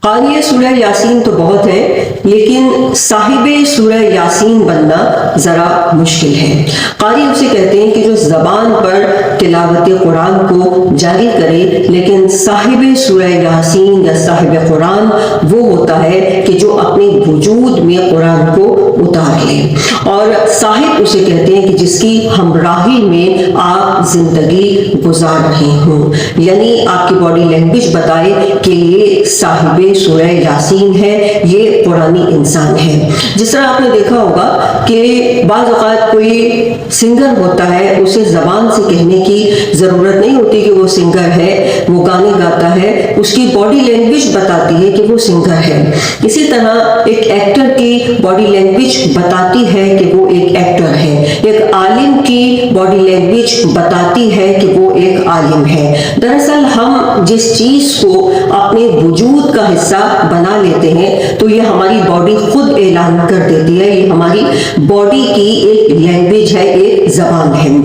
قاری سورہ یاسین تو بہت ہے، لیکن صاحب سورہ یاسین بننا ذرا مشکل ہے۔ قاری اسے کہتے ہیں کہ جو زبان پر تلاوت قرآن کو جاری کرے، لیکن صاحب سورہ یاسین یا صاحب قرآن وہ ہوتا ہے کہ جو اپنے وجود میں قرآن کو اتار لے، اور صاحب اسے کہتے ہیں کہ جس کی ہمراہی میں آپ زندگی گزار رہے ہوں، یعنی آپ کی باڈی لینگویج بتائے کہ یہ صاحب سورہ یاسین ہے، یہ قرآنی انسان ہے۔ جس طرح آپ نے دیکھا ہوگا کہ بعض اوقات کوئی سنگر ہوتا ہے، اسے زبان سے کہنے کی ضرورت نہیں ہوتی کہ وہ سنگر ہے، وہ گانے گاتا ہے، اس کی باڈی لینگویج بتاتی ہے کہ وہ سنگر ہے۔ اسی طرح ایک ایکٹر کی باڈی لینگویج بتاتی ہے کہ وہ ایک ایکٹر ہے، ایک عالم کی باڈی لینگویج بتاتی ہے کہ وہ ایک عالم ہے۔ دراصل ہم جس چیز کو اپنے وجود کا حصہ بنا لیتے ہیں تو یہ ہماری باڈی خود اعلان کر دیتی ہے، یہ ہماری باڈی کی ایک لینگویج ہے، ایک زبان ہے۔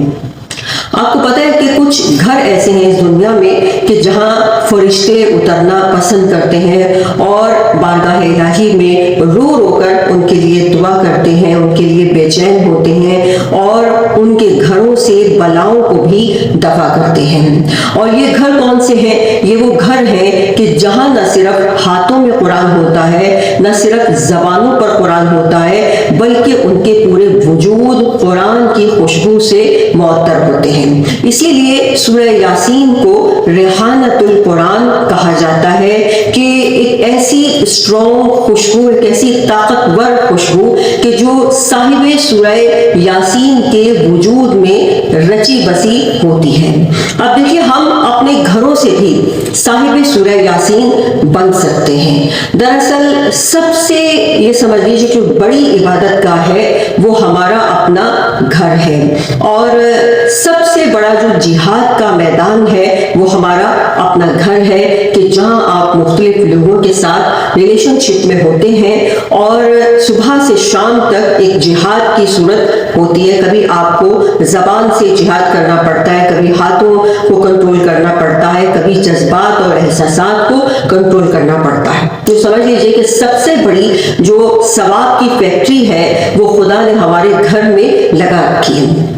آپ کو پتہ ہے کہ کچھ گھر ایسے ہیں اس دنیا میں کہ جہاں فرشتے اترنا پسند کرتے ہیں اور بارگاہ الہی میں رو رو کر ان کے لیے دعا کرتے ہیں، ان کے لیے بے چین ہوتے ہیں اور ان کے گھروں سے بلاؤں کو بھی دفع کرتے ہیں۔ اور یہ گھر کون سے ہیں؟ یہ وہ گھر ہیں کہ جہاں نہ صرف ہاتھوں میں قرآن ہوتا ہے، نہ صرف زبانوں پر قرآن ہوتا ہے، بلکہ ان کے پورے وجود قرآن کی خوشبو سے معطر ہوتے ہیں۔ اسی لیے سورہ یاسین کو ریحانۃ القرآن کہا جاتا ہے کہ ایک ایسی اسٹرانگ خوشبو، ایک ایسی طاقتور خوشبو کہ جو صاحب سورہ یاسین کے وجود میں رچی بسی ہوتی ہے۔ اب دیکھیے، ہم اپنے گھروں سے بھی صاحب سورہ یاسین بن سکتے ہیں۔ دراصل سب سے یہ سمجھ لیجیے جو بڑی عبادت گاہ ہے وہ ہمارا اپنا گھر ہے، اور سب سے بڑا جو جہاد کا میدان ہے وہ ہمارا اپنا گھر ہے کہ جہاں آپ مختلف لوگوں کے ساتھ ریلیشن شپ میں ہوتے ہیں اور صبح سے شام تک ایک جہاد کی صورت ہوتی ہے۔ کبھی آپ کو زبان سے جہاد کرنا پڑتا ہے، کبھی ہاتھوں کو کنٹرول کرنا پڑتا ہے، کبھی جذبات اور احساسات کو کنٹرول کرنا پڑتا ہے۔ تو سمجھ لیجیے کہ سب سے بڑی جو ثواب کی فیکٹری ہے وہ خدا نے ہمارے گھر میں لگا رکھی ہے۔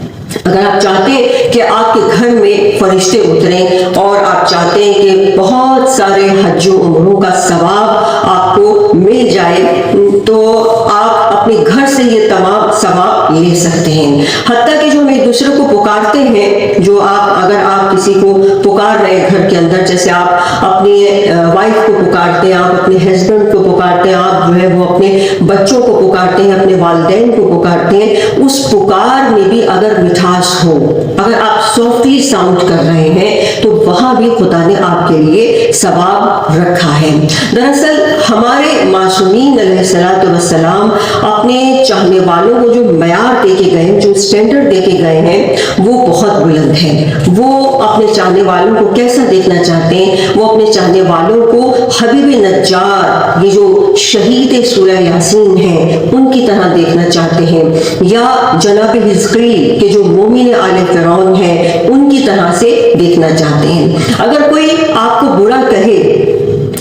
اگر آپ چاہتے ہیں کہ آپ کے گھر میں فرشتے اتریں اور آپ چاہتے ہیں کہ بہت سارے حج و عمروں کا ثواب آپ کو مل جائے تو آپ اپنے گھر سے یہ تمام ثواب لے سکتے ہیں۔ حتیٰ کہ جو ہم ایک دوسرے کو پکارتے ہیں، جو اگر آپ کسی کو پکار رہے ہیں گھر کے اندر، جیسے آپ اپنی وائف کو پکارتے ہیں، آپ اپنے ہسبینڈ کو پکارتے ہیں، آپ جو ہے وہ اپنے بچوں کو پکارتے ہیں، اپنے والدین کو پکارتے ہیں، اس پکار میں بھی اگر مٹھاس ہو، اگر آپ سافٹلی ساؤنڈ کر رہے ہیں تو وہاں بھی خدا نے آپ کے لیے ثواب رکھا ہے۔ دراصل ہمارے معصومین علیہ السلام اپنے چاہنے والوں کو جو معیار دے کے گئے، جو اسٹینڈرڈ دے کے گئے ہیں وہ بہت بلند ہے۔ وہ اپنے چاہنے والوں کو کیسا دیکھنا چاہتے ہیں؟ وہ اپنے چاہنے والوں کو حبیب نجار، یہ جو شہید سورہ یاسین ہیں، ان کی طرح دیکھنا چاہتے ہیں، یا جناب حزقیل کہ جو مومن آل فرعون ہیں ان کی طرح سے دیکھنا چاہتے ہیں۔ اگر کوئی آپ کو برا کہے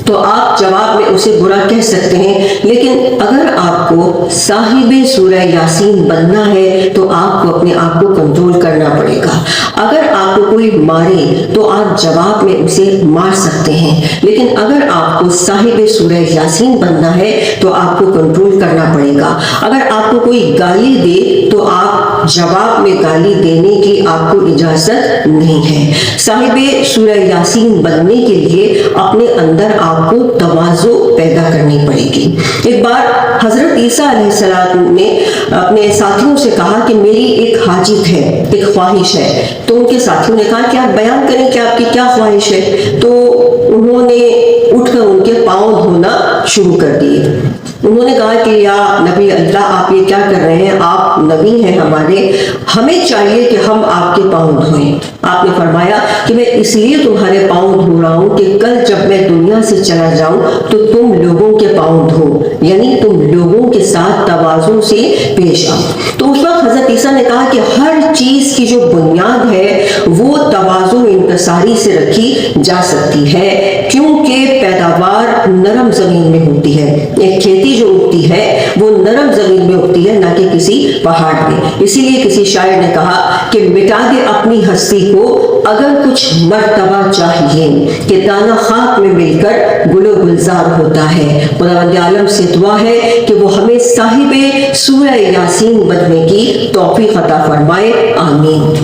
تو آپ جواب میں اسے برا کہہ سکتے ہیں، لیکن اگر آپ کو صاحب سورہ یاسین بننا ہے تو آپ کو اپنے آپ کو کنٹرول کرنا پڑے گا۔ اگر آپ کو کوئی مارے تو آپ جواب میں اسے مار سکتے ہیں، لیکن اگر آپ کو صاحب سورہ یاسین بننا ہے تو آپ کو کنٹرول کرنا پڑے گا۔ اگر آپ کو کوئی گالی دے تو آپ جواب میں گالی دینے کی آپ کو اجازت نہیں ہے۔ صاحب سورہ یاسین بننے کے لیے اپنے اندر آپ کو تواضع پیدا کرنی پڑے گی۔ ایک بار حضرت عیسیٰ علیہ السلام نے اپنے ساتھیوں سے کہا کہ میری ایک حاجت ہے، ایک خواہش ہے۔ تو ان کے ساتھیوں نے کہا کہ آپ بیان کریں کہ آپ کی کیا خواہش ہے۔ تو انہوں نے اٹھ کر ان کے پاؤں دھونا شروع کر دیے۔ انہوں نے کہا کہ یا نبی اللہ آپ یہ کیا کر رہے ہیں، آپ نبی ہیں ہمارے، ہمیں چاہیے کہ ہم آپ کے پاؤں دھوئیں۔ آپ نے فرمایا کہ میں اس لیے تمہارے پاؤں دھو رہا ہوں کہ کل جب میں دنیا سے چلا جاؤں تو تم لوگوں کے پاؤں دھو، یعنی تم لوگوں کے ساتھ تواضع سے پیش آؤ۔ تو اس وقت حضرت عیسیٰ نے کہا کہ ہر چیز کی جو بنیاد ہے وہ تواضع انکساری سے رکھی جا سکتی ہے، کیونکہ پیداوار نرم زمین میں ہوتی ہے۔ ایک کھیتی جو اگتی ہے وہ نرم زمین میں اگتی ہے، نہ کہ کسی پہاڑ میں۔ اسی لیے کسی شاعر نے کہا کہ مٹا دے اپنی ہستی کو اگر کچھ مرتبہ چاہیے، کہ دانہ خاک میں مل کر گل و گلزار ہوتا ہے۔ خداوند عالم سے دعا ہے کہ وہ ہمیں صاحب سورہ یاسین بننے کی توفیق عطا فرمائے، آمین۔